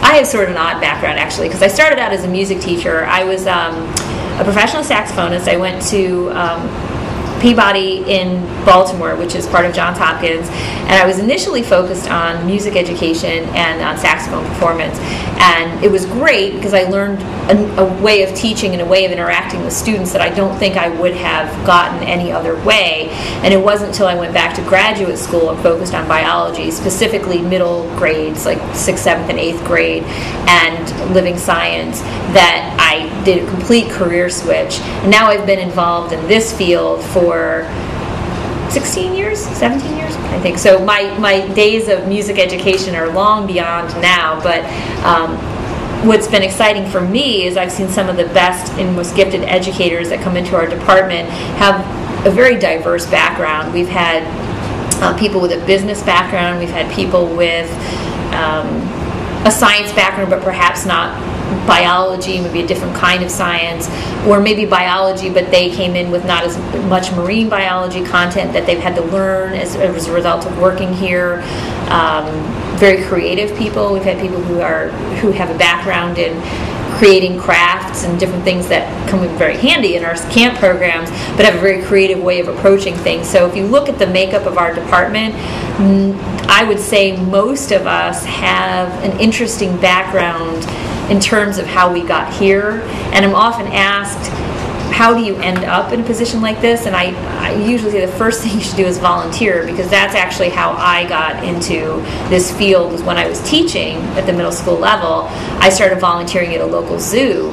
I have sort of an odd background, actually, because I started out as a music teacher. I was a professional saxophonist. I went to Peabody in Baltimore, which is part of Johns Hopkins, and I was initially focused on music education and on saxophone performance. And it was great because I learned a way of teaching and a way of interacting with students that I don't think I would have gotten any other way. And it wasn't until I went back to graduate school and focused on biology, specifically middle grades, like 6th, 7th, and 8th grade, and living science, that I did a complete career switch. And now I've been involved in this field for 16 years, 17 years, I think. So my days of music education are long beyond now, but what's been exciting for me is I've seen some of the best and most gifted educators that come into our department have a very diverse background. We've had people with a business background, we've had people with a science background, but perhaps not biology, maybe a different kind of science, or maybe biology, but they came in with not as much marine biology content that they've had to learn as a result of working here. Very creative people. We've had people who have a background in creating crafts and different things that come in very handy in our camp programs, but have a very creative way of approaching things. So if you look at the makeup of our department, I would say most of us have an interesting background in terms of how we got here. And I'm often asked, how do you end up in a position like this? And I usually say the first thing you should do is volunteer, because that's actually how I got into this field. Was when I was teaching at the middle school level, I started volunteering at a local zoo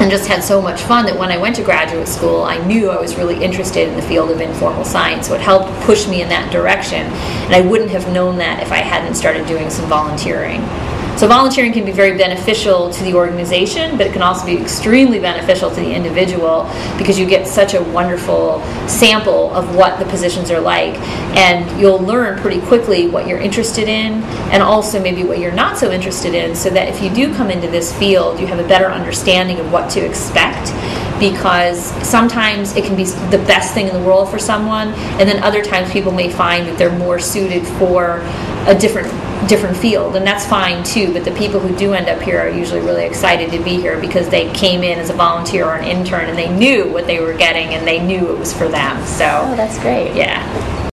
and just had so much fun that when I went to graduate school, I knew I was really interested in the field of informal science. So it helped push me in that direction. And I wouldn't have known that if I hadn't started doing some volunteering. So volunteering can be very beneficial to the organization, but it can also be extremely beneficial to the individual, because you get such a wonderful sample of what the positions are like, and you'll learn pretty quickly what you're interested in and also maybe what you're not so interested in, so that if you do come into this field, you have a better understanding of what to expect, because sometimes it can be the best thing in the world for someone, and then other times people may find that they're more suited for a different field, and that's fine too. But the people who do end up here are usually really excited to be here because they came in as a volunteer or an intern and they knew what they were getting and they knew it was for them. So that's great. Yeah.